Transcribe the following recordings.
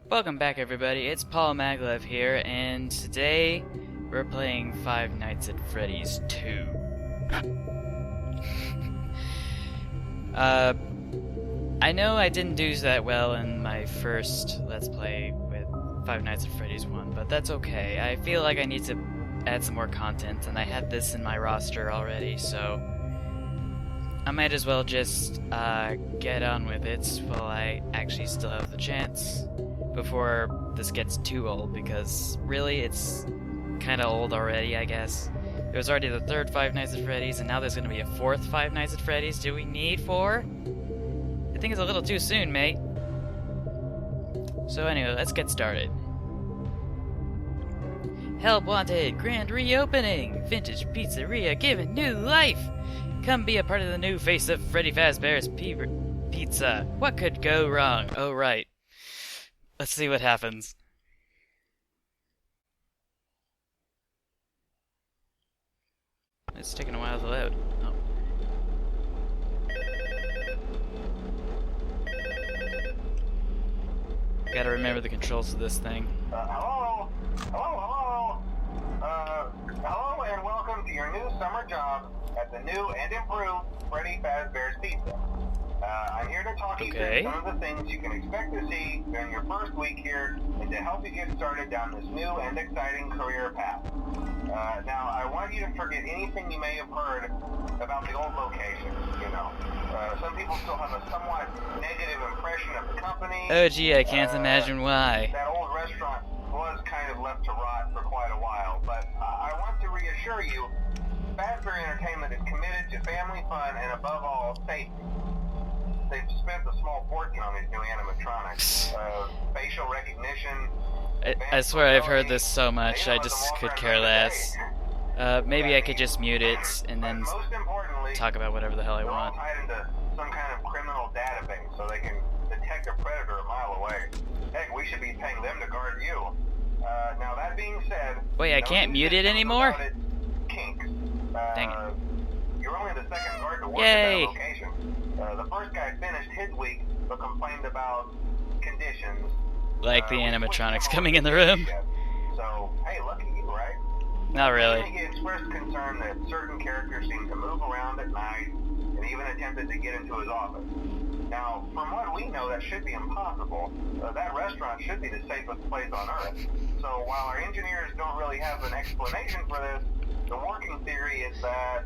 Welcome back, everybody. It's Paul Maglev here, and today we're playing Five Nights at Freddy's 2. I know I didn't do that well in my first Let's Play with Five Nights at Freddy's 1, but that's okay. I feel like I need to add some more content, and I had this in my roster already, so I might as well just get on with it while I actually still have the chance before this gets too old, because really it's kind of old already, I guess. There was already the third Five Nights at Freddy's, and now there's going to be a fourth Five Nights at Freddy's. Do we need four? I think it's a little too soon, mate. So anyway, let's get started. Help wanted! Grand reopening! Vintage pizzeria given new life! Come be a part of the new face of Freddy Fazbear's Pizza. What could go wrong? Oh, right. Let's see what happens. It's taking a while to load. Oh. Gotta remember the controls of this thing. Hello? Hello? Hello and welcome to your new summer job at the new and improved Freddy Fazbear's Pizza. I'm here to talk you through some of the things you can expect to see during your first week here and to help you get started down this new and exciting career path. Now, I want you to forget anything you may have heard about the old location, you know. Some people still have a somewhat negative impression of the company. Oh gee, I can't imagine why. That old restaurant was kind of left to rot for quite a while, but I want to reassure you, Fazbear Entertainment is committed to family fun and above all, safety. They've spent a small fortune on these new animatronics. Facial recognition. I swear I've heard this so much, I just could care less. Maybe I could just mute it and then talk about whatever the hell I want. They're all tied into some kind of criminal database so they can detect a predator a mile away. Heck, we should be paying them to guard you. Now that being said... Wait, I can't mute it anymore? Kinks. Dang it. You're only the second guard to work Yay. at that location. The first guy finished his week, but complained about conditions. Like the animatronics coming in the room. So, hey, lucky you, right? Not really. He expressed concern that certain characters seemed to move around at night and even attempted to get into his office. Now, from what we know, that should be impossible. That restaurant should be the safest place on Earth. So while our engineers don't really have an explanation for this, the working theory is that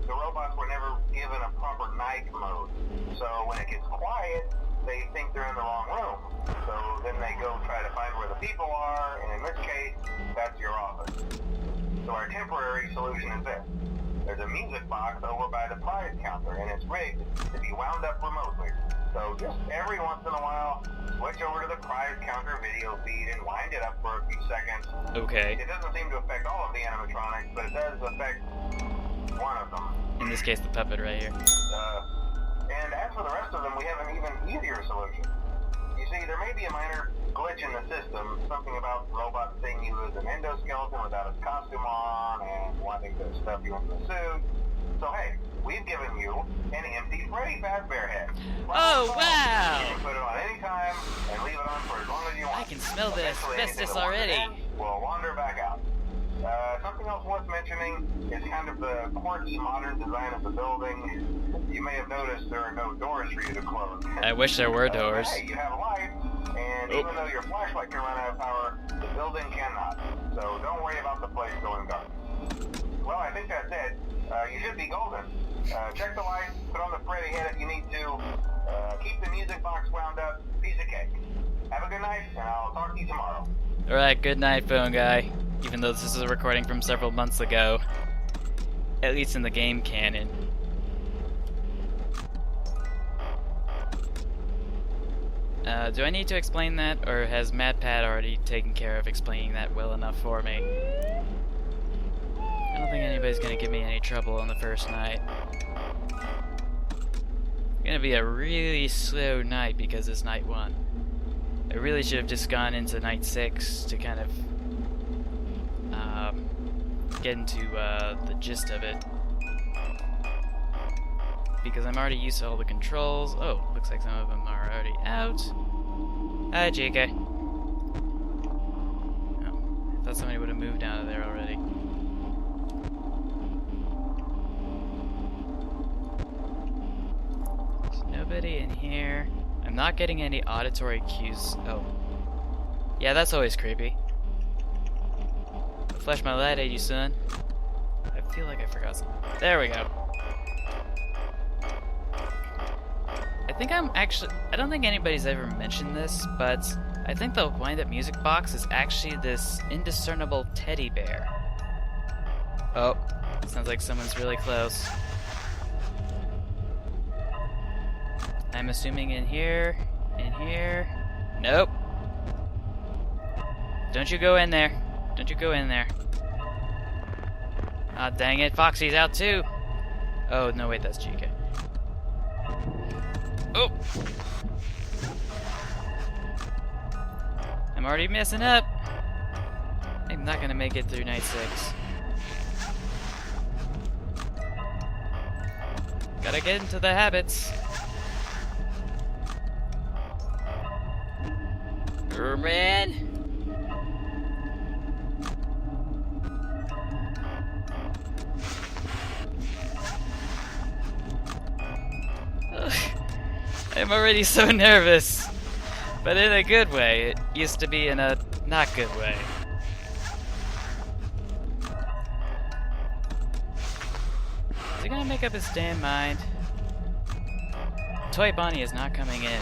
the robots were never given a proper night mode. So when it gets quiet, they think they're in the wrong room. So then they go try to find where the people are, and in this case, that's your office. So our temporary solution is this. There's a music box over by the prize counter, and it's rigged to be wound up remotely. So just every once in a while, switch over to the prize counter video feed and wind it up for a few seconds. Okay. It doesn't seem to affect all of the animatronics, but it does affect one of them. In this case, the puppet right here. And as for the rest of them, we have an even easier solution. You see, there may be a minor glitch in the system, something about the robot seeing you as an endoskeleton without his costume on and wanting to stuff you into the suit. So hey, we've given you an empty Freddy Fazbear head. Oh, wow! You can put it on any time and leave it on for as long as you want. I can smell the Eventually, asbestos anything that wanders already. in will wander back out. Something else worth mentioning is kind of the quartz modern design of the building. You may have noticed there are no doors for you to close. I wish there were doors. Hey, you have light, and even though your flashlight can run out of power, the building cannot. So don't worry about the place going dark. Well, I think that's it. You should be golden. Check the lights, put on the Freddy head if you need to. Keep the music box wound up. Piece of cake. Have a good night, and I'll talk to you tomorrow. Alright, good night, phone guy. Even though this is a recording from several months ago. At least in the game canon. Do I need to explain that, or has MadPad already taken care of explaining that well enough for me? I don't think anybody's gonna give me any trouble on the first night. It's gonna be a really slow night because it's night 1. I really should have just gone into night 6 to kind of get into the gist of it. Because I'm already used to all the controls. Oh, looks like some of them are already out. Hi, JK. thought somebody would have moved out of there already. There's nobody in here. I'm not getting any auditory cues. Oh. Yeah, that's always creepy. I'll flash my light at you, son. I feel like I forgot something. There we go. I think I don't think anybody's ever mentioned this, but I think the wind-up music box is actually this indiscernible teddy bear. Oh, sounds like someone's really close. I'm assuming in here, Nope. Don't you go in there. Don't you go in there. Ah, dang it, Foxy's out too. Oh, no, wait, that's Chica. Oh! I'm already messing up. I'm not gonna make it through night 6. Gotta get into the habits. Man! I'm already so nervous, but in a good way. It used to be in a not good way. Is he gonna make up his damn mind? Toy Bonnie is not coming in.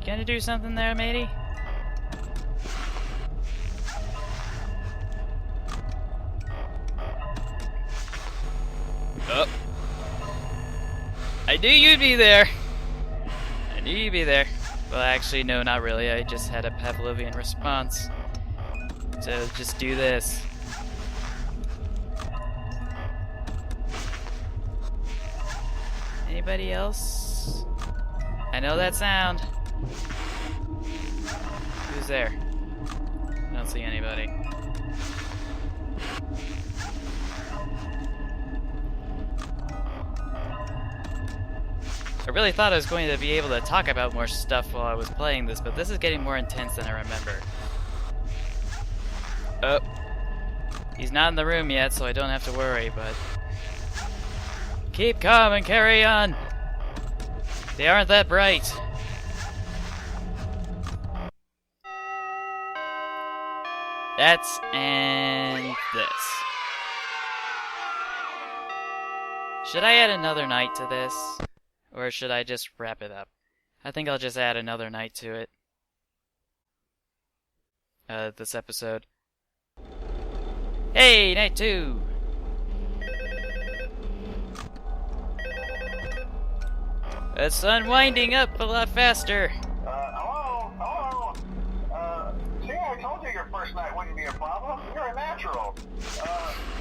Gonna do something there, matey? Oh. I knew you'd be there. I knew you'd be there. Well, actually, no, not really. I just had a Pavlovian response. So just do this. Anybody else? I know that sound. Who's there? I don't see anybody. I really thought I was going to be able to talk about more stuff while I was playing this, but this is getting more intense than I remember. Oh. He's not in the room yet, so I don't have to worry, but... Keep calm and carry on! They aren't that bright. That's and this. Should I add another night to this? Or should I just wrap it up? I think I'll just add another night to it. This episode. Hey, night 2! The sun winding up a lot faster. Hello? See, I told you your first night wouldn't be a problem. You're a natural.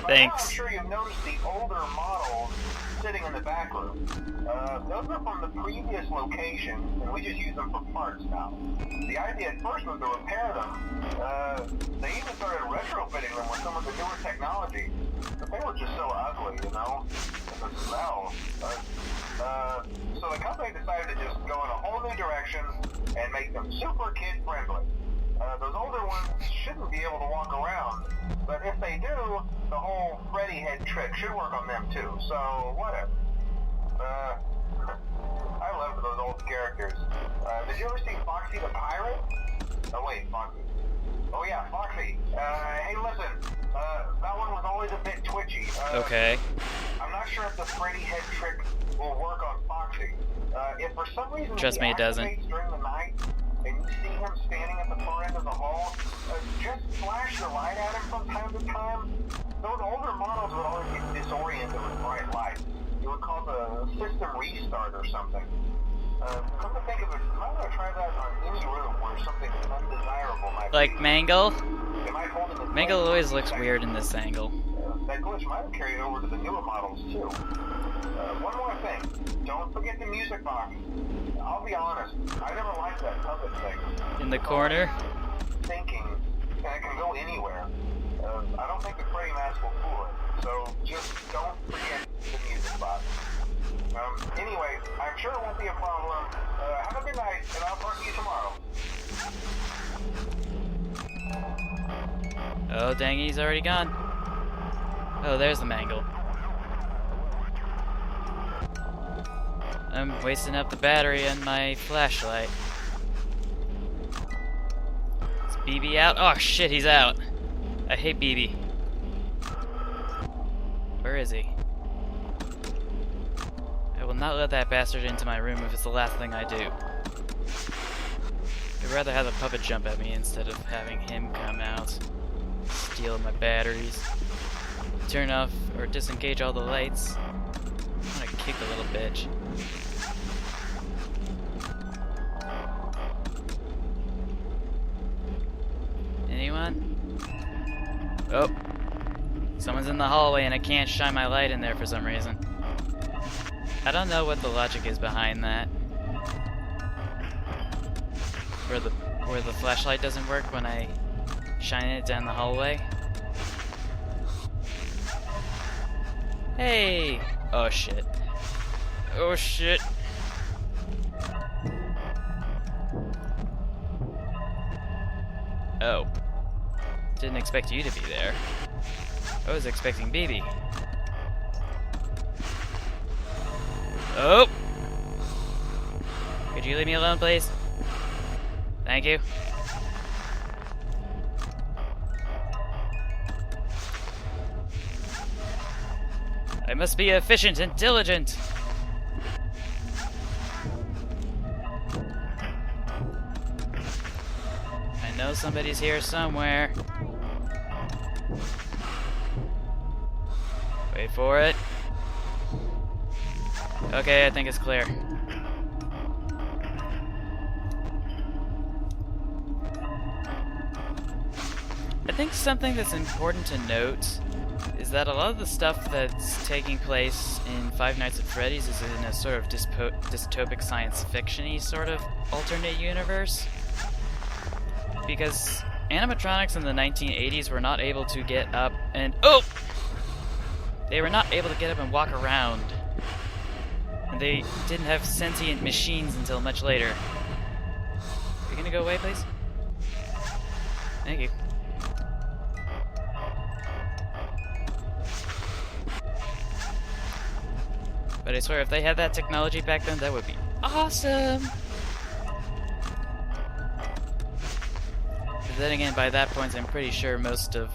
Thanks. I'm sure you've noticed the older models sitting in the back room. Those are from the previous location, and we just use them for parts now. The idea at first was to repair them. They even started retrofitting them with some of the newer technology, but they were just so ugly, you know? And the smell. So the company decided to just go in a whole new direction and make them super kid-friendly. Those older ones shouldn't be able to walk around, but if they do, the whole Freddy head trick should work on them too, so whatever. I love those old characters. Did you ever see Foxy the Pirate? Oh wait, Foxy. Oh yeah, Foxy. Hey listen, that one was always a bit twitchy. Okay. I'm not sure if the Freddy head trick will work on Foxy. If for some reason Trust me, it doesn't. During the night, and you see him standing at the far end of the hall, just flash your light at him from time to time. Those older models would always get disoriented with bright lights. You would call the system restart or something. Come to think of it, I'm going to try that on any room where something undesirable might be. Like Mangle? It might hold him in Mangle always looks weird in this angle. That glitch might have carried over to the newer models too. One more thing, don't forget the music box. I'll be honest, I never liked that puppet thing. In the corner? Thinking, and it can go anywhere. I don't think the Freddy mask will fool it, so just don't forget the music box. good night, and I'll talk to you tomorrow. Oh, dang, he's already gone. Oh, there's the mangle. I'm wasting up the battery on my flashlight. Is BB out? Oh shit, he's out. I hate BB. Where is he? I will not let that bastard into my room if it's the last thing I do. I'd rather have the puppet jump at me instead of having him come out, steal my batteries, turn off or disengage all the lights. I'm gonna kick the little bitch. Anyone? Oh. Someone's in the hallway and I can't shine my light in there for some reason. I don't know what the logic is behind that. Where the flashlight doesn't work when I shine it down the hallway. Hey! Oh shit. Oh shit. Oh. Didn't expect you to be there. I was expecting BB. Oh! Could you leave me alone, please? Thank you. I must be efficient and diligent. I know somebody's here somewhere. Wait for it. Okay, I think it's clear. I think something that's important to note is that a lot of the stuff that's taking place in Five Nights at Freddy's is in a sort of dystopic science fiction-y sort of alternate universe. Because animatronics in the 1980s were not able to get up and... Oh! They were not able to get up and walk around. And they didn't have sentient machines until much later. Are you gonna go away, please? Thank you. But I swear, if they had that technology back then, that would be awesome! But then again, by that point, I'm pretty sure most of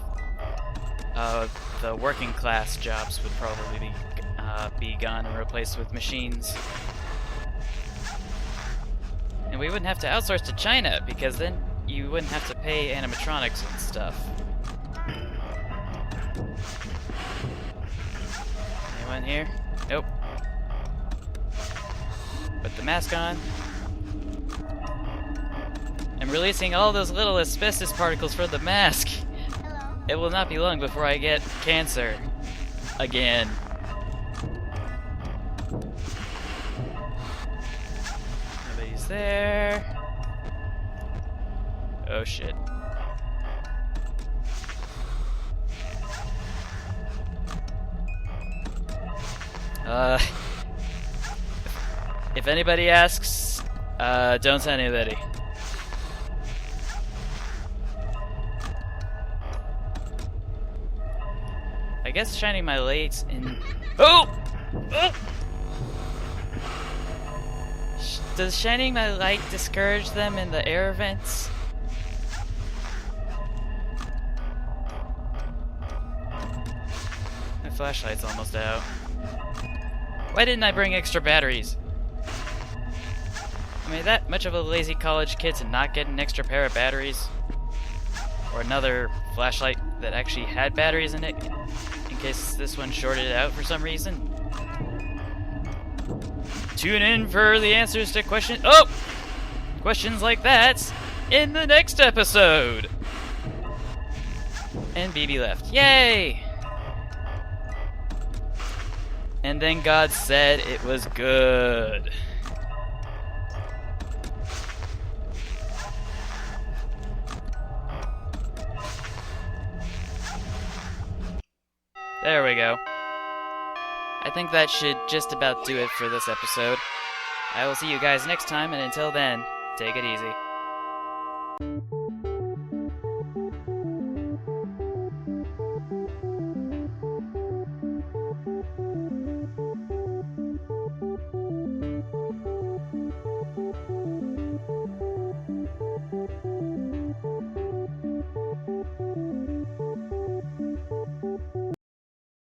the working class jobs would probably be gone and replaced with machines. And we wouldn't have to outsource to China, because then you wouldn't have to pay animatronics and stuff. Anyone here? Nope. Put the mask on. I'm releasing all those little asbestos particles from the mask. Hello? It will not be long before I get cancer. Again. Nobody's there. Oh shit. If anybody asks, don't tell anybody. I guess shining my lights in... Oh! Oh! Does shining my light discourage them in the air vents? My flashlight's almost out. Why didn't I bring extra batteries? Am I that much of a lazy college kid to not get an extra pair of batteries? Or another flashlight that actually had batteries in it, in case this one shorted out for some reason? Tune in for the answers to questions like that in the next episode! And BB left. Yay! And then God said it was good. There we go. I think that should just about do it for this episode. I will see you guys next time, and until then, take it easy.